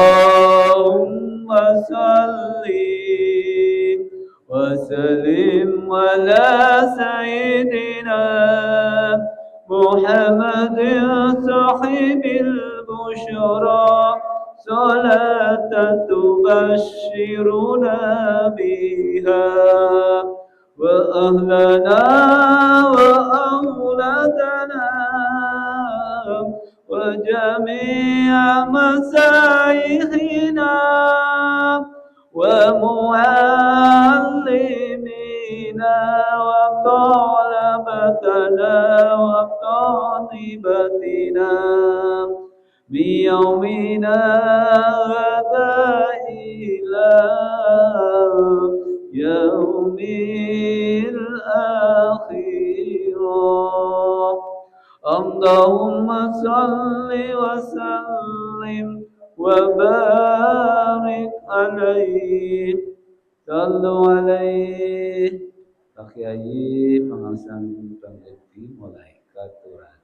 اللهم صل وسلم على سيدنا محمد صاحب البشرى صلاة تبشرنا بها وأهلنا وأولادنا وجميع مشايخنا ومعلمينا وطلبتنا وطالبتنا بيومنا هذا إلى يوم الآخرة. اللهم صل وسلم وبارك عليه. Sallu alaihi. Pak Kiai pengawasan peneliti mulai katuran.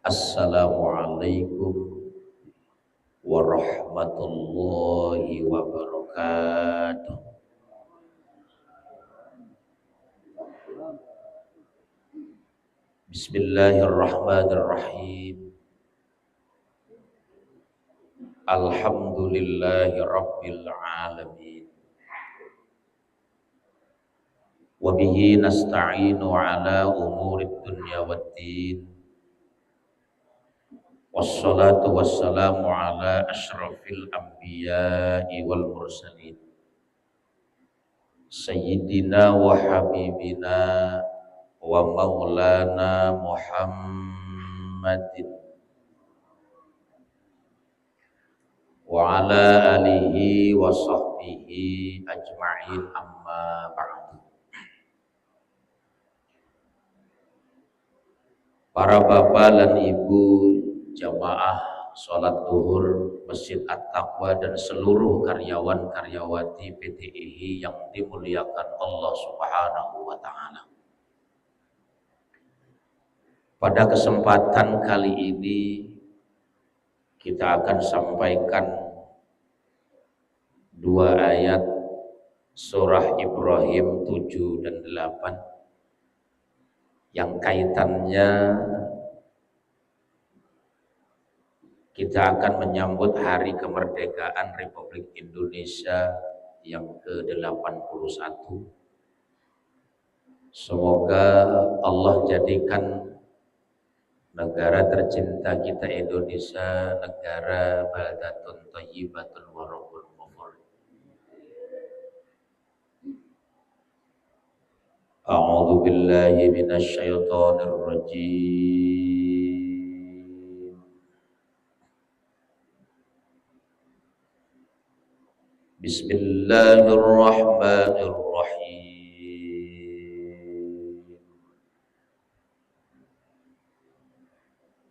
Assalamualaikum warahmatullahi wabarakatuh. Bismillahirrahmanirrahim. Alhamdulillahi rabbil alamin. Wabihi nasta'inu ala umurid dunya waddin. Wassalatu wassalamu ala ashrafil anbiya'i wal mursalin Sayyidina wa habibina wa maulana Muhammadin wa ala alihi wa sahbihi ajma'in, amma ba'du. Para bapak dan ibu jamaah sholat duhur Masjid At-Taqwa dan seluruh karyawan-karyawati PT IHI yang dimuliakan Allah Subhanahu wa Ta'ala. Pada kesempatan kali ini kita akan sampaikan dua ayat surah Ibrahim 7 dan 8 yang kaitannya kita akan menyambut hari kemerdekaan Republik Indonesia yang ke-81. Semoga Allah jadikan negara tercinta kita Indonesia negara baldatun thayyibatun wa rabbun ghafur. A'udzu billahi minasy syaithanir rajim. Bismillahirrahmanirrahim.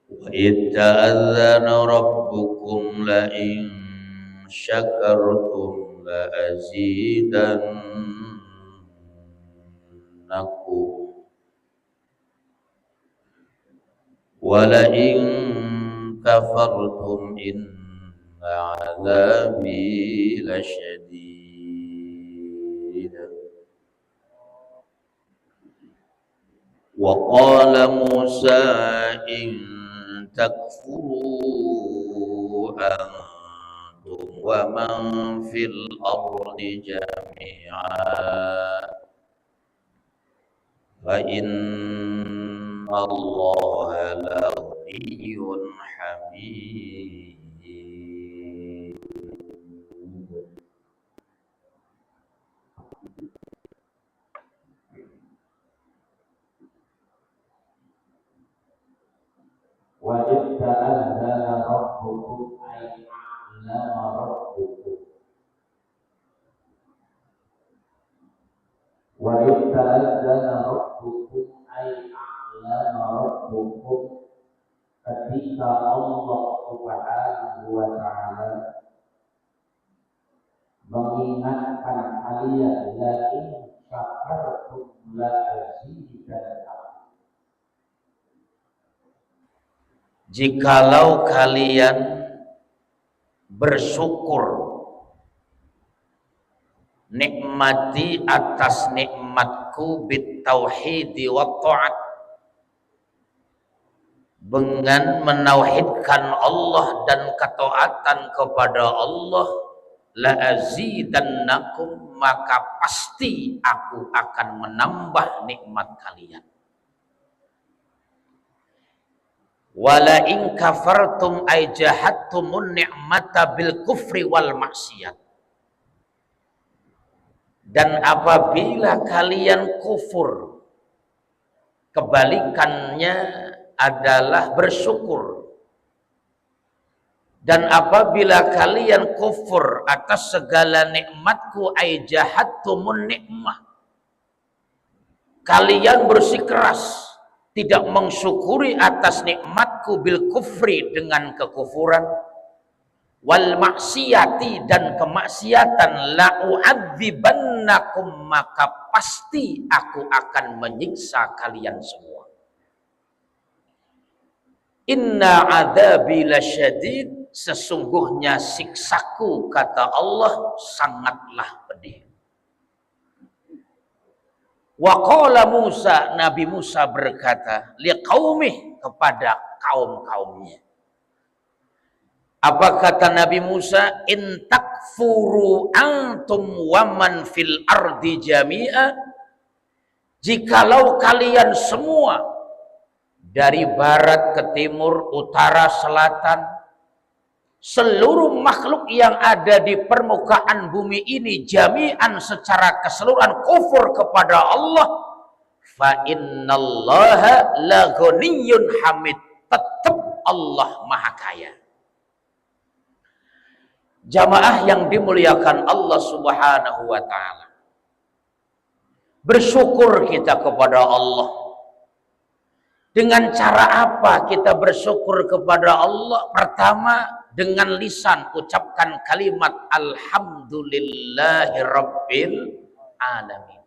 Wa itta'adzana rabbukum la in syakartum la azidannakum wa la in kafartum inna azabi lasyadid. Wa qala Musa in takfuru antum wa man fil ardi jami'an fa inna Allaha la ghaniyyun hamid. Wa itta'adzana rabbukum ay a'lama rabbukum. wa yata'adzana rabbukum ay a'lama rabbukum, ketika Allah Subhanahu wa ta'ala mengingatkan kalian, la in syakartum la azidannakum, jikalau kalian bersyukur nikmati atas nikmatku bitauhidi wa ta'at, dengan menauhidkan Allah dan ketaatan kepada Allah, la azidannakum, maka pasti aku akan menambah nikmat kalian. Wala in kafartum ay jahadtumun ni'mata bil kufri wal maksiyat, dan apabila kalian kufur, kebalikannya adalah bersyukur. Dan apabila kalian kufur atas segala nikmatku, ay jahadtumun nikmah, kalian bersikeras tidak mensyukuri atas nikmatku bil kufri, dengan kekufuran, wal maksiyati, dan kemaksiatan, la u'adzibannakum, maka pasti aku akan menyiksa kalian semua. Inna adzabi lasyadid, sesungguhnya siksaku, kata Allah, sangatlah pedih. Wa qala Musa, Nabi Musa berkata, liqaumih, kepada kaum-kaumnya. Apa kata Nabi Musa? In takfuru antum waman fil ardi jami'a, jikalau kalian semua dari barat ke timur, utara, selatan, seluruh makhluk yang ada di permukaan bumi ini jami'an, secara keseluruhan, kufur kepada Allah, fa innallaha la ghaniyyun hamid, tetap Allah maha kaya. Jamaah yang dimuliakan Allah Subhanahu wa ta'ala, bersyukur kita kepada Allah. Dengan cara apa kita bersyukur kepada Allah? Pertama, dengan lisan, ucapkan kalimat alhamdulillahi rabbil alamin.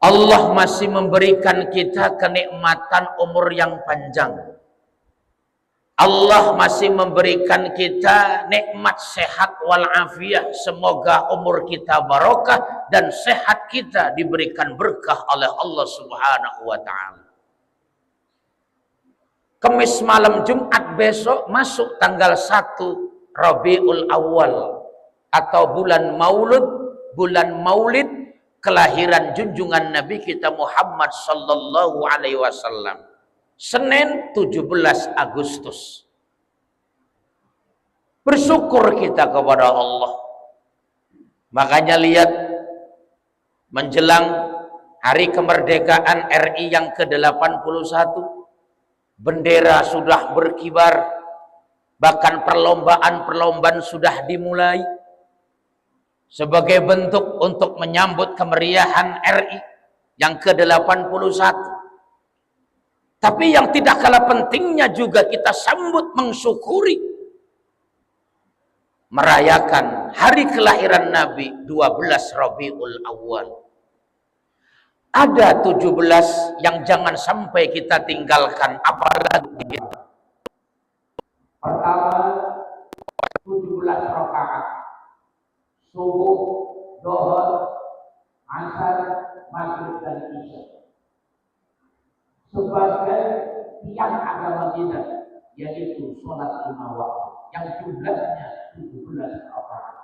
Allah masih memberikan kita kenikmatan umur yang panjang. Allah masih memberikan kita nikmat sehat walafiat. Semoga umur kita barokah dan sehat kita diberikan berkah oleh Allah Subhanahu wa ta'ala. Kamis malam Jumat besok masuk tanggal 1 Rabiul Awal, atau bulan Maulud, bulan Maulid kelahiran junjungan Nabi kita Muhammad sallallahu alaihi wasallam. Senin 17 Agustus. Bersyukur kita kepada Allah. Makanya lihat, menjelang hari kemerdekaan RI yang ke-81, bendera sudah berkibar, bahkan perlombaan-perlombaan sudah dimulai sebagai bentuk untuk menyambut kemeriahan RI yang ke-81. Tapi yang tidak kalah pentingnya juga kita sambut, mensyukuri, merayakan hari kelahiran Nabi 12 Rabiul Awal. Ada 17 yang jangan sampai kita tinggalkan, apalagi pertama 17 rakaat subuh, zuhur, asar, maghrib, dan isya, sebagai tiang agama kita, yaitu sholat 5 waktu yang jumlahnya 17 rakaat.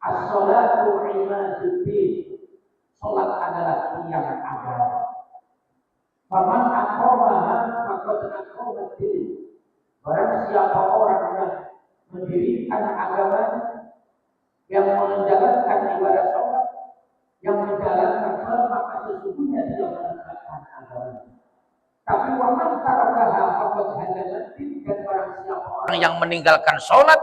As-sholatu imaduddin, sholat adalah tiang agama. Faman aqamaha faqad aqamaddin, barang siapa orang yang mendirikan agama, yang menjalankan ibadah sholat, yang menjalankan sholat, maka sesungguhnya dia menegakkan agama. Tapi waman tarakaha faqad hadamaddin, dan barang siapa orang yang meninggalkan sholat,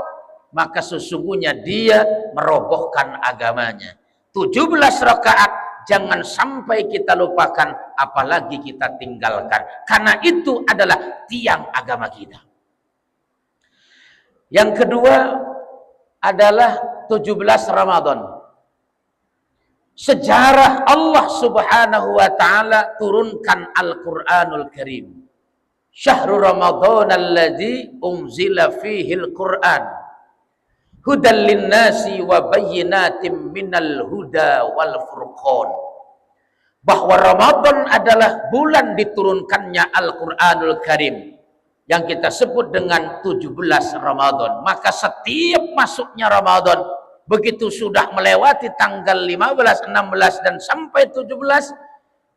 maka sesungguhnya dia merobohkan agamanya. 17 rakaat jangan sampai kita lupakan, apalagi kita tinggalkan, karena itu adalah tiang agama kita. Yang kedua adalah 17 Ramadan. Sejarah Allah Subhanahu wa taala turunkan Al-Qur'anul Karim. Syahrul Ramadan alladzi unzila fihi al-Qur'an hudal linnasi wa bayyinatin minal huda wal furqan. Bahwa Ramadan adalah bulan diturunkannya Al-Qur'anul Karim yang kita sebut dengan 17 Ramadan. Maka setiap masuknya Ramadan, begitu sudah melewati tanggal 15, 16 dan sampai 17,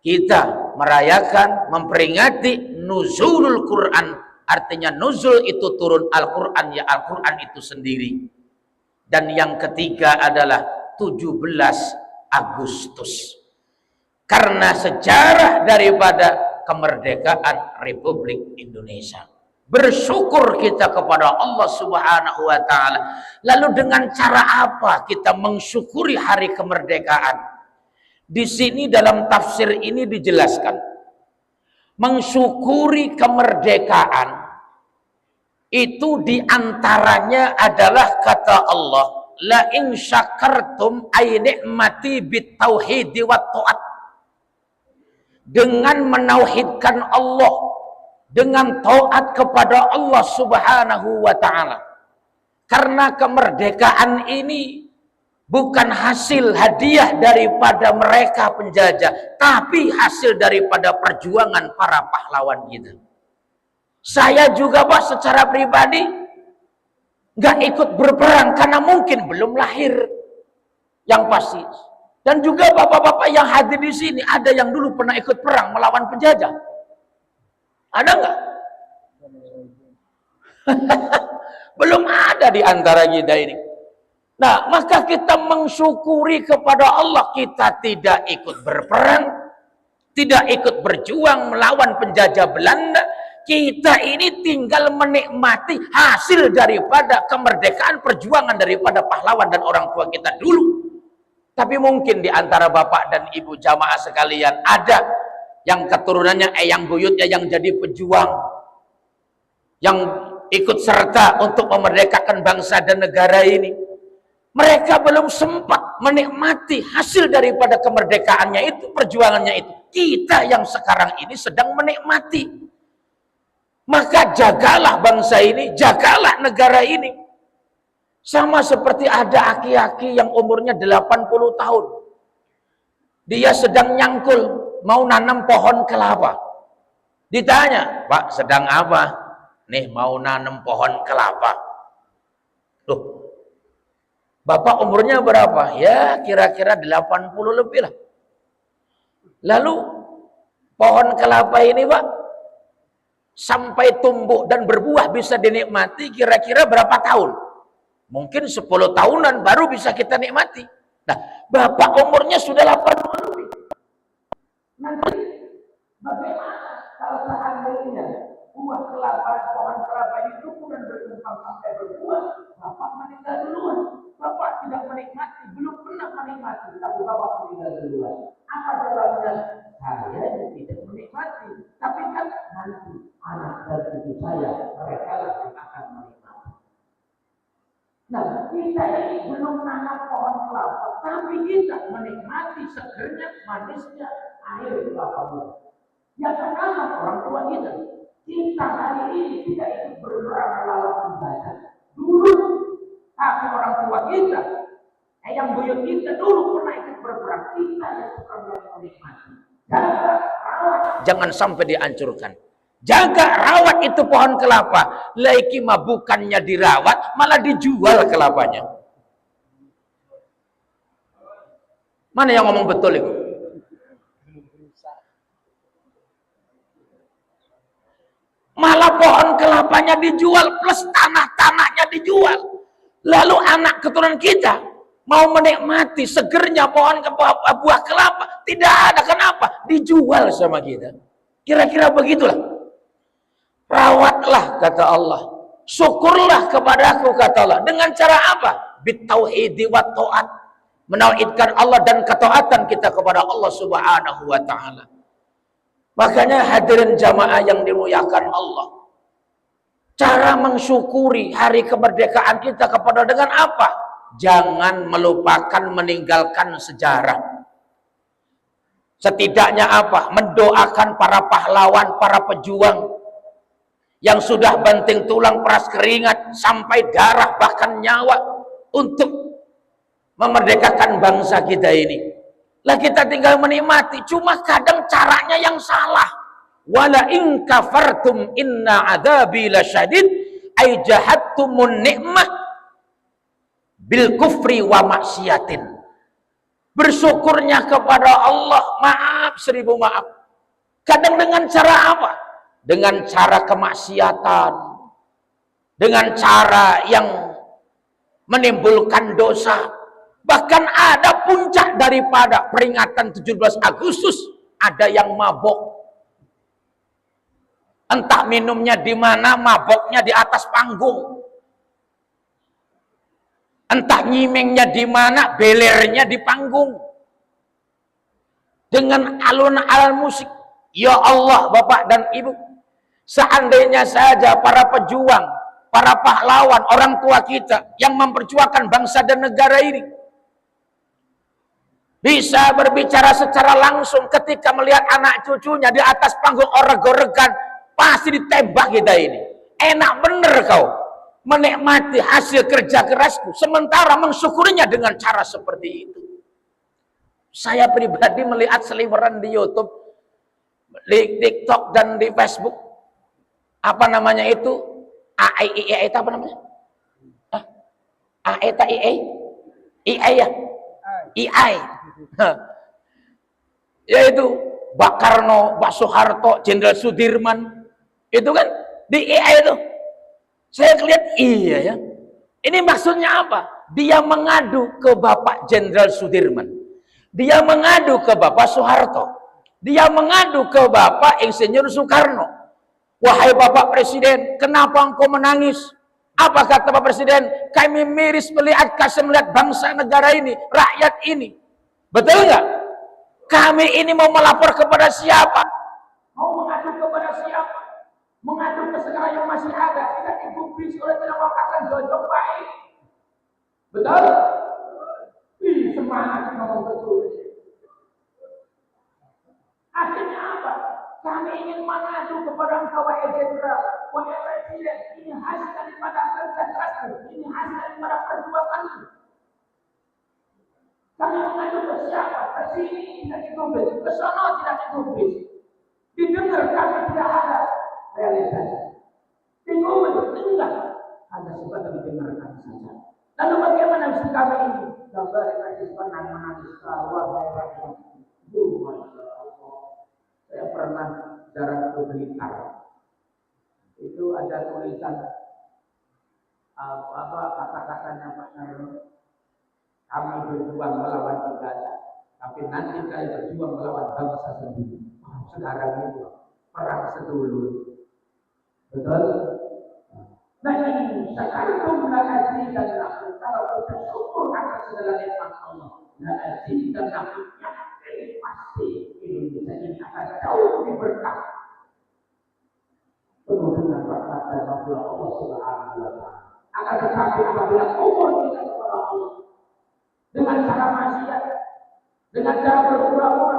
kita merayakan, memperingati nuzulul Quran. Artinya nuzul itu turun Al-Quran, ya Al-Quran itu sendiri. Dan yang ketiga adalah 17 Agustus. Karena sejarah daripada kemerdekaan Republik Indonesia. Bersyukur kita kepada Allah Subhanahu wa taala. Lalu dengan cara apa kita mensyukuri hari kemerdekaan? Di sini dalam tafsir ini dijelaskan. Mensyukuri kemerdekaan itu diantaranya adalah kata Allah, la in syakartum ay ni'mati bit tauhid wa ta'at. Dengan menauhidkan Allah, dengan taat kepada Allah Subhanahu wa taala. Karena kemerdekaan ini bukan hasil hadiah daripada mereka penjajah, tapi hasil daripada perjuangan para pahlawan kita. Saya juga Pak secara pribadi nggak ikut berperang karena mungkin belum lahir, yang pasti. Dan juga bapak-bapak yang hadir di sini ada yang dulu pernah ikut perang melawan penjajah. Ada nggak? Belum ada di antara kita ini. Nah, maka kita mensyukuri kepada Allah, kita tidak ikut berperang, tidak ikut berjuang melawan penjajah Belanda. Kita ini tinggal menikmati hasil daripada kemerdekaan, perjuangan daripada pahlawan dan orang tua kita dulu. Tapi mungkin di antara bapak dan ibu jamaah sekalian ada yang keturunannya yang buyutnya yang jadi pejuang, yang ikut serta untuk memerdekakan bangsa dan negara ini. Mereka belum sempat menikmati hasil daripada kemerdekaannya itu, perjuangannya itu. Kita yang sekarang ini sedang menikmati. Maka jagalah bangsa ini, jagalah negara ini. Sama seperti ada aki-aki yang umurnya 80 tahun. Dia sedang nyangkul, mau nanam pohon kelapa. Ditanya, Pak sedang apa? Nih mau nanam pohon kelapa. Loh, Bapak umurnya berapa? Ya kira-kira 80 lebih lah. Lalu pohon kelapa ini Pak, sampai tumbuh dan berbuah bisa dinikmati kira-kira berapa tahun? Mungkin 10 tahunan baru bisa kita nikmati. Nah, Bapak umurnya sudah 80 lebih. Nanti bagaimana kalau seandainya buah kelapa, pohon kelapa itu pun berkembang sampai berbuah, Bapak meninggal duluan. Bapak tidak menikmati, belum pernah menikmati, tapi Bapak meninggal duluan. Apa jawabannya? Saya tidak menikmati, tapi kan nanti anak dan cucu saya, mereka yang akan menikmati. Nah, kita ini belum nanam pohon kelapa, tapi kita menikmati segernya, manisnya air kelapa muda. Yang pertama orang tua kita. Kita hari ini tidak ikut berperang melawan penjajah. Dulu, tapi orang tua kita, yang buyut kita dulu pernah ikut berperang. Kita yang sekarang menikmati. Jangan sampai dihancurkan. Jaga, rawat itu pohon kelapa. Laiki mah bukannya dirawat, malah dijual kelapanya. Mana yang ngomong betul itu? Malah pohon kelapanya dijual plus tanah-tanahnya dijual. Lalu anak keturunan kita mau menikmati segernya pohon buah kelapa, tidak ada. Kenapa? Dijual sama kita. Kira-kira begitulah. Rawatlah kata Allah, syukurlah kepada aku kata Allah. Dengan cara apa? Bitauhidi wa ta'at. menauhidkan Allah dan ketaatan kita kepada Allah Subhanahu wa taala. Makanya hadirin jamaah yang dimuliakan Allah, cara mensyukuri hari kemerdekaan kita kepada dengan apa? Jangan melupakan meninggalkan sejarah. Setidaknya apa? Mendoakan para pahlawan, para pejuang yang sudah banting tulang, peras keringat, sampai darah bahkan nyawa untuk memerdekakan bangsa kita ini. Lah kita tinggal menikmati, cuma kadang caranya yang salah. Wala in kafartum inna adzabi lasyadid, ay jahattumun ni'mah bil kufri wa maksiatin. Bersyukurnya kepada Allah, maaf seribu maaf. Kadang dengan cara apa? Dengan cara kemaksiatan, dengan cara yang menimbulkan dosa. Bahkan ada puncak daripada peringatan 17 Agustus, ada yang mabok. Entah minumnya di mana, maboknya di atas panggung. Entah nyimengnya di mana, belernya di panggung. Dengan alun-alun musik. Ya Allah, Bapak dan Ibu, seandainya saja para pejuang, para pahlawan, orang tua kita yang memperjuangkan bangsa dan negara ini bisa berbicara secara langsung ketika melihat anak cucunya di atas panggung oreg-oregan, pasti ditembak kita ini. Enak bener kau menikmati hasil kerja kerasku, sementara mensyukurinya dengan cara seperti itu. Saya pribadi melihat seliweran di YouTube, di TikTok dan di Facebook, apa namanya itu, AI itu apa namanya? AI ya, AI, yaitu Pak Karno, Pak Soeharto, Jenderal Sudirman, itu kan di AI itu. Saya lihat iya ya. Ini maksudnya apa? Dia mengadu ke Bapak Jenderal Sudirman, dia mengadu ke Bapak Soeharto, dia mengadu ke Bapak Insinyur Soekarno. Wahai Bapak Presiden, kenapa engkau menangis? Apa kata Bapak Presiden? Kami miris melihat kasih melihat bangsa negara ini, rakyat ini. Betul nggak? Kami ini mau melapor kepada siapa? Mau mengadu kepada siapa? Mengadu ke segala yang masih ada, tidak digubris oleh penampakan jojok baik. Betul? Ih, semangat ngomong betul. Akhirnya apa? Kami ingin mengadu kepada engkau wahai jenderal, wahai presiden, ini hasil daripada kerja keras, ini hasil daripada perjuangan. Kami mengadu ke siapa? Ke sini tidak digubris, ke sana tidak digubris. Didengar kami tidak ada realisasi. Digubris enggak, hanya sebatas didengarkan saja. Lalu bagaimana sikap ini? Gambar kasih penanganan luar daerah. Saya pernah jarak ke Blitar. Itu ada tulisan kata-katanya Pak Narno. Kami berjuang melawan penjajah, tapi nanti kalian berjuang melawan bangsa sendiri. Sekarang itu perang sedulur. Betul? Nah ini sekarang aziz dan nafsu. Kalau kita syukur atas segala nikmat Allah, aziz dan nafsunya pasti Indonesia ini akan jauh lebih berkah. Penuh dengan berkat dan rahmat Allah Subhanahu wa taala. Akan tetapi apabila umur kita kepada Allah dengan cara maksiat, dengan cara berpura-pura,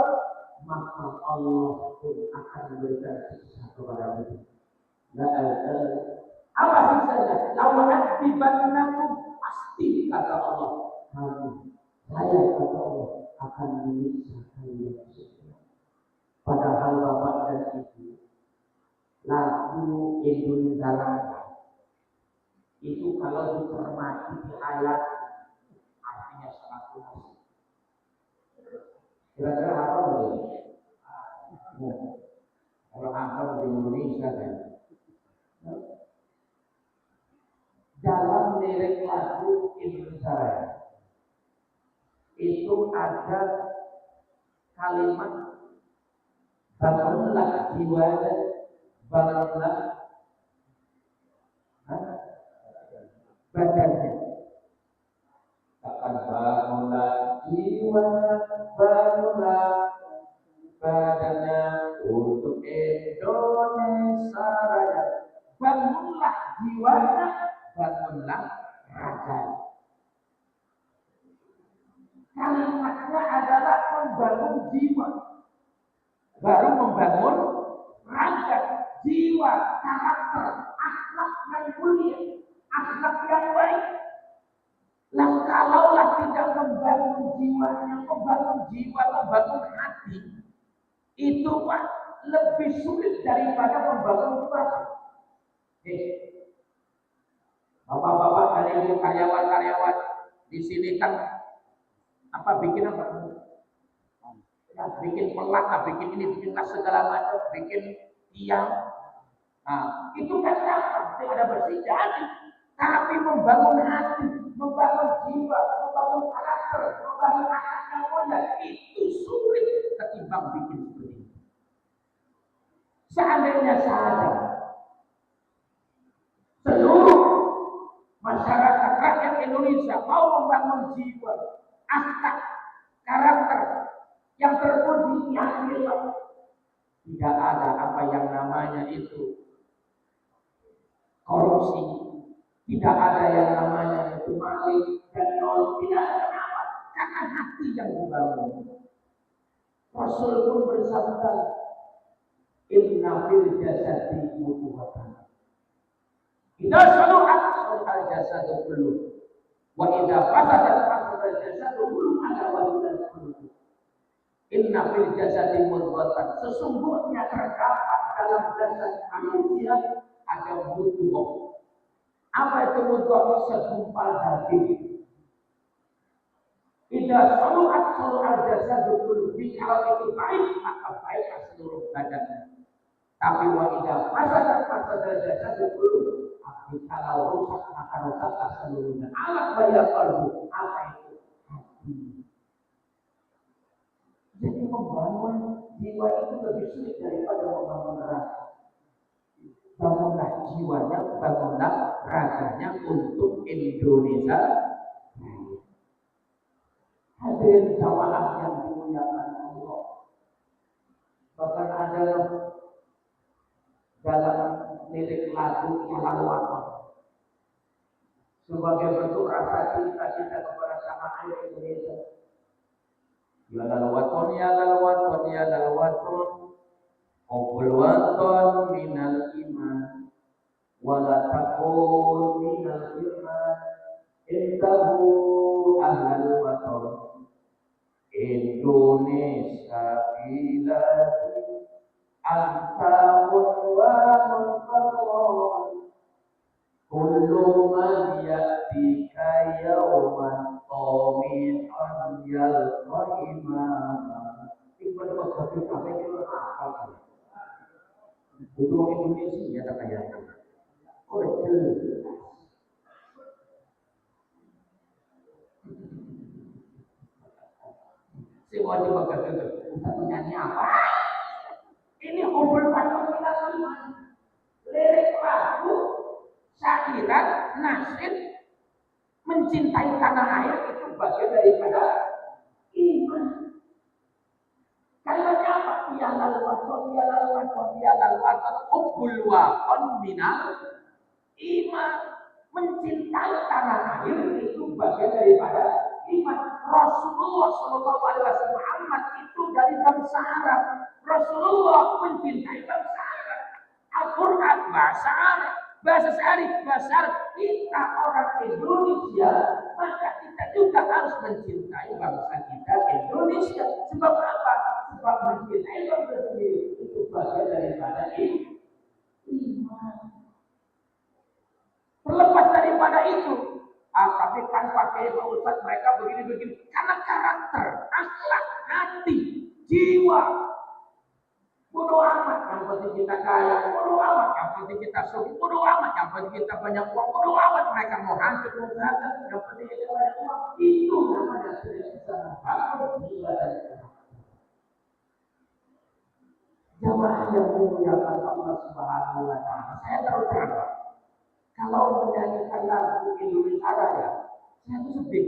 maka Allah pun akan memberikan siksa kepada kita. Apa siksanya? Lawan dibantunakum, pasti kata Allah, saya kata Allah akan menyiksa kalian. Padahal Bapak dan Ibu, lagu Indonesia Raya itu kalau dicermati di ayat artinya sangat luas. Kira-kira apa boleh? Kalau angkat di Indonesia kan, dalam lirik lagu Indonesia Raya itu ada kalimat bangunlah jiwanya, bangunlah badannya. Akan bangunlah jiwanya, bangunlah badannya untuk Indonesia Raya. Bangunlah jiwanya, bangunlah raganya. Kalimatnya adalah membangun jiwa, baru membangun raga, jiwa, karakter, akhlak yang mulia, akhlak yang baik. Nah, kalaulah tidak membangun jiwanya, membangun hati, itu Pak lebih sulit daripada membangun tulang. Bapak-bapak dan ibu karyawan-karyawan di sini kan bikin apa? Ya, bikin pelak, bikin ini, bikin segala macam, bikin tiang. Nah, itu kan tidak ada bersih jadi. Tapi membangun hati, membangun jiwa, membangun karakter, membangun akhlak yang mulia itu sulit ketimbang bikin seperti ini. Seandainya saja seluruh masyarakat rakyat Indonesia mau membangun jiwa, akhlak, karakter yang terpuji, yang tidak ada apa yang namanya itu korupsi, tidak ada yang namanya itu maling dan nol, tidak ada kenapa? Karena hati yang dibangun. Rasul pun bersabda, Inna fil jasadi mudghatan. Idza saluhat salahal jasadu kullu. Wa idza fasadat fasadal jasadu kullu ala wajhil qulub. Inna fil jasadi mudghatan. Sesungguhnya terdapat dalam jasad manusia ada mudghah. Apa itu mudghah? Segumpal daging. Idza saluhat salahal jasadu kullu. Kalau itu baik maka baiklah seluruh badannya. Tapi wa idza fasadat fasadal jasadu kullu. Kalau rusak maka rusaklah seluruhnya. Alat bayar kalbu. Apa itu? Hati. Jadi membangun jiwa itu lebih sulit daripada membangun raga. Bangunlah jiwanya, bangunlah raganya untuk Indonesia. Hadirin jamaah yang dimuliakan Allah. Bahkan ada dalam lirik lagu Jalan Waton sebagai bentuk rasa cinta kita kepada tanah air Indonesia. Ya lal waton, ya lal waton, ya lal waton, Qobul waton minal iman, wala takun minal iman, intahu ahlal waton, Indonesia biladi, anta unwanun farron, kullu man ya'tika yawman qamihan yalqa imama. Itu pada waktu sampai itu apa? Itu orang Indonesia ya tak kaya. Oh jelas. Si wajib bagaikan untuk nyanyi apa? Ini Qobul waton minal iman. Lirik lagu syairan, nasyid mencintai tanah air itu bagian daripada iman. Kalimatnya apa? Ya lal waton, ya lal waton, ya lal waton, Qobul waton minal iman. Mencintai tanah air itu bagian daripada iman. Rasulullah SAW Muhammad itu dari bangsa Arab. Rasulullah mencintai bangsa Arab. Al-Quran bahasa Arab, bahasa sehari, bahasa Arab. Kita orang Indonesia, maka kita juga harus mencintai bangsa kita Indonesia. Sebab apa? Sebab mencintai bangsa sendiri itu bagian daripada iman. Terlepas daripada itu, tapi kan pakai Pak Ustaz mereka begini-begini karena karakter, akhlak, hati, jiwa. Bodoh amat, yang penting kita kaya, bodoh amat, yang penting kita sukses, bodoh amat, yang penting kita banyak uang, bodoh amat, mereka mau hancur, mau gagal, yang penting kita banyak uang. Itu namanya tidak bisa membangun jiwa dan karakter. Jamaah yang dimuliakan Allah Subhanahu wa Ta'ala, saya terus terang, kalau menyanyikan lagu Indonesia Raya, saya tuh sedih.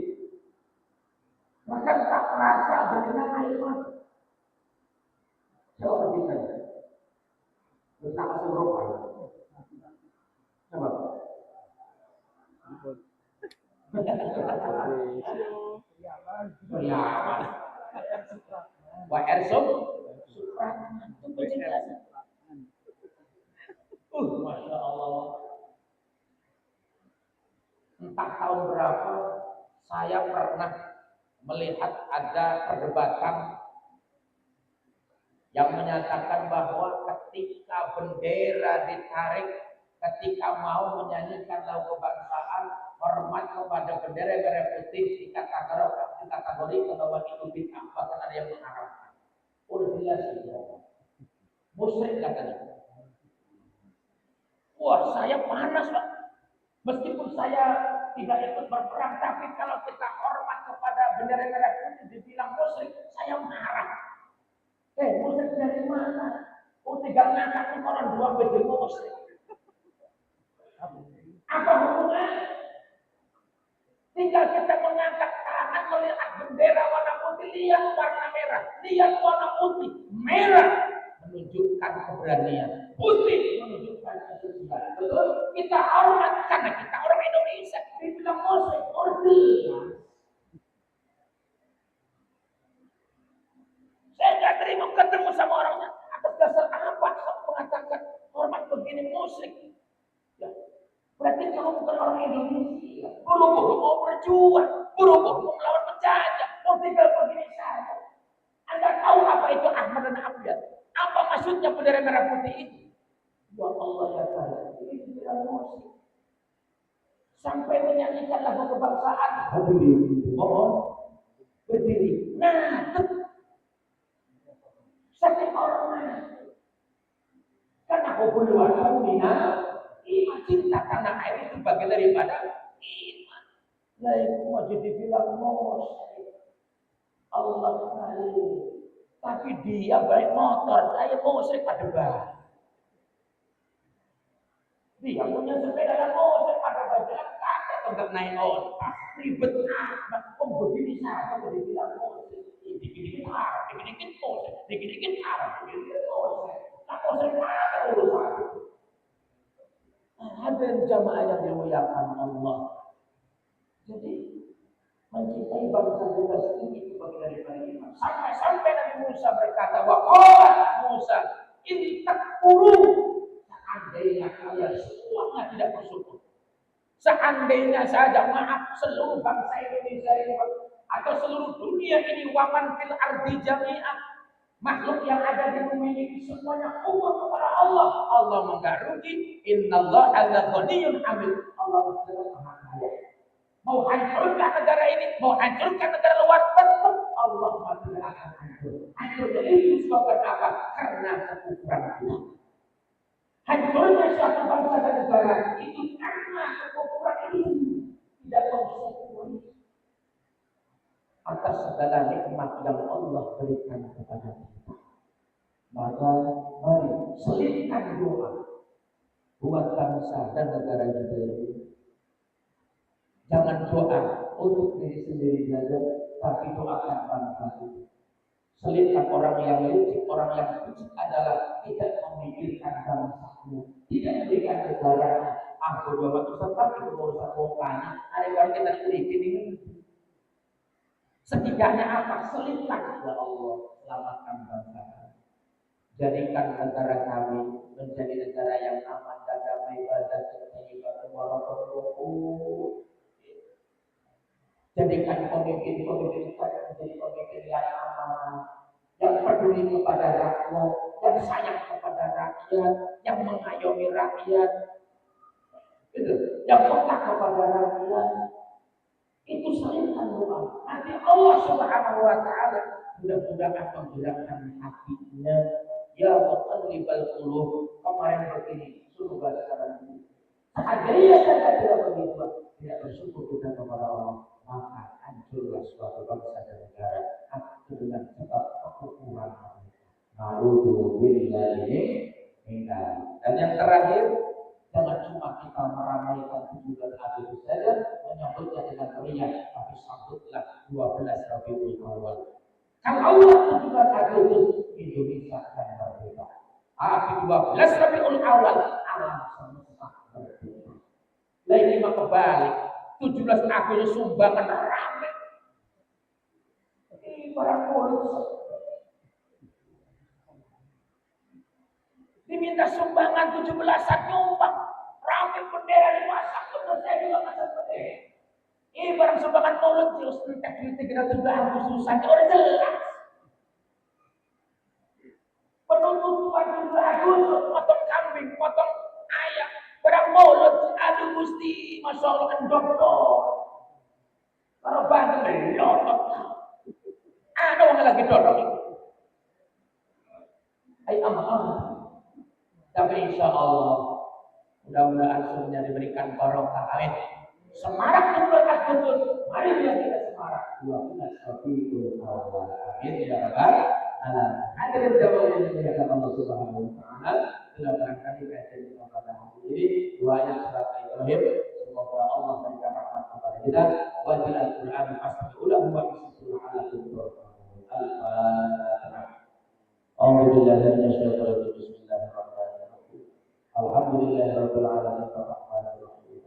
maka tak merasa dengan air mata. Coba kita, kita kasih rokok. Coba. Beriawan. Wa ersum. Masya Allah. Entah tahun berapa saya pernah melihat ada perdebatan yang menyatakan bahwa ketika bendera ditarik, ketika mau menyanyikan lagu kebangsaan, hormat kepada bendera merah putih dikategorikan bahwa itu bid'ah, bahkan ada yang mengharamkan. Udah jelas itu. Musyrik katanya. Wah, saya panas, Pak. Meskipun saya tidak ikut berperang, tapi kalau kita hormat kepada bendera merah putih dibilang musyrik, saya marah. Musyrik dari mana? Oh, tinggal ngangkat orang dua baju musyrik. Apa hubungan? Tinggal kita mengangkat tangan melihat bendera warna putih, lihat warna merah, lihat warna putih, merah menunjukkan keberanian, putih menunjukkan kesucian. Betul? Kita hormat karena kita orang Indonesia. Dibilang musyrik, saya nggak terima ketemu sama orangnya. Atas dasar apa mengatakan hormat begini musyrik? Ya, berarti kamu bukan orang Indonesia. Buru-buru mau berjuang, buru-buru mau melawan penjajah, mau tinggal begini saja. Anda tahu apa itu Ahmad dan Abdul? Apa maksudnya bendera merah putih itu? Ya Allah ya Tuhan, ini tidak musyrik. Sampai menyanyikan lagu kebangsaan, berdiri, mohon berdiri. Nah, saking orangnya. Karena hubul wajah minal iman, cinta tanah air itu bagian daripada iman. Nah itu wajib dibilang musyrik. Allah kali. Tapi dia baik motor, saya musyrik pada bah. Dia punya sepeda dan musyrik pada bah. Jalan kaki enggak naik otak. Ribet amat. Begini saja boleh dibilang musyrik. Dikit-dikit haram, dikit-dikit musyrik, dikit-dikit haram, dikit-dikit musyrik. Nah musyrik ada urusan. Hadirin jamaah yang dimuliakan Allah. Jadi mencintai bangsa kita sendiri itu bagian daripada iman. Sampai Nabi Musa berkata, "Waqala Musa, ini takfuru." Seandainya kalian semuanya tidak bersyukur. Seandainya saja maaf seluruh bangsa Indonesia ini atau seluruh dunia ini waman fil ardi jami'ah, makhluk yang ada di bumi ini semuanya kufur kepada Allah. Allah enggak rugi. Innallaha la ghaniyyun 'hamid. Allah Maha kaya. Mau hancurkan negara ini, mau hancurkan negara luar, tetap Allah tidak akan hancur. Hancurnya itu sebabkan apa? Karena kekufuran kita. Hancurnya suatu bangsa dan negara itu karena kekufuran ini tidak bersyukuri atas segala nikmat yang Allah berikan kepada kita. Maka mari selipkan doa buat bangsa dan negara kita ini. Jangan doa untuk diri sendiri saja, tapi doakan bangsa itu. Selipkan orang yang licik, orang yang licik adalah tidak memikirkan bangsanya, tidak memikirkan negaranya. Bodoh amat Ustaz, itu urusan lokanya. Ada orang kita kulitin ini. Setidaknya apa? Selipkan ya Allah, selamatkan bangsa. Jadikan negara kami menjadi negara yang aman dan damai, dan terlibat warahmatullahi. Jadikan pemimpin-pemimpin kita menjadi pemimpin yang amanah, yang peduli kepada rakyat, yang sayang kepada rakyat, yang mengayomi rakyat, gitu, yang peka kepada rakyat. Itu selipkan doa. Nanti Allah Subhanahu Wa Taala mudah-mudahan menggerakkan hatinya. Ya muqallibal qulub, kemarin begini, suruh baca sekarang ini. Seandainya saya tidak begitu, tidak bersyukur kita kepada Allah, maka hancurlah suatu bangsa dan negara dengan sebab kekufuran. Na'udzubillahi min dzalik. Dan yang terakhir, Jangan cuma kita meramaikan 17 Agustus saja, menyambutnya dengan meriah, tapi sambutlah 12 Rabiul Awal. Kalau Allah 17 Agustus, Indonesia akan merdeka. Tapi 12 Rabiul Awal, alam semesta merdeka. Lagi mah kebalik, 17 Agustus sumbangan ramai. Ini para polisi diminta sumbangan 17-an nyumbang, ramai bendera dipasang, terus saya juga pasang bendera. Ini barang sumbangan mulut terus entek di 17 Agustusan, udah jelas. Penutupan 17 Agustus, potong kambing, potong ayam, barang mulut, aduh Gusti, Masya Allah kan dokter. Kalau banget lotot, ada orang lagi dorong. Ayo amat. Tapi insya Allah mudah-mudahan semuanya diberikan barokah. Amin. Semarak 17 Agustus, mari kita semarak 12 Rabiul Awal. Amin ya rabbal alamin. Hadirin jamaah yang dimuliakan Allah Subhanahu wa taala, kita barangkali kajian kita pada hari ini doanya surat Ibrahim. Semoga Allah memberikan rahmat kepada kita. Wa jalla Al-Qur'an fastami'u wa bismillah ala Al-Fatihah. Alhamdulillah bismillahirrahmanirrahim. Alhamdulillahirabbil alamin arrahmanir rahim.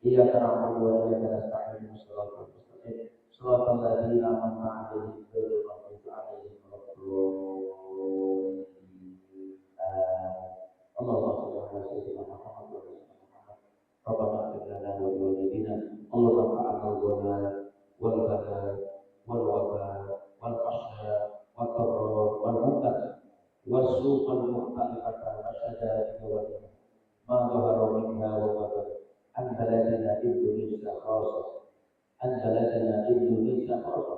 Iyyaka na'budu wa iyyaka nasta'in shiratal mustaqim shiratal ladzina an'amta 'alaihim ghairil maghdubi 'alaihim waladdallin. Allahumma shalli ala sayyidina Muhammad wa ala ali Muhammad. Rabbana ighfir lana wa li walidina Allahumma a'inna wal bala wal waba wal fahsya wal darra wal munkar والسوق المختلفة والشجرة والنخل ما ظهر منها وبطن عن بلدنا إندونيسيا خاصة عن بلدنا إندونيسيا خاصة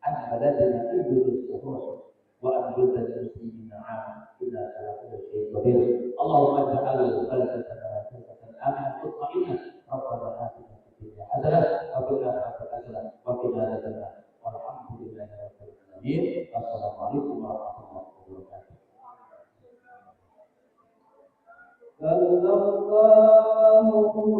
عن بلدنا إندونيسيا خاصة وعن بلدة المسلمين عامة إلا على كل شيء قدير. اللهم اجعل بلدتنا بلدة آمنة مطمئنة. ربنا آتنا في الدنيا حسنة وفي الآخرة حسنة وقنا عذاب النار والحمد لله رب العالمين. السلام عليكم ورحمة الله وبركاته. صلى الله عليه وسلم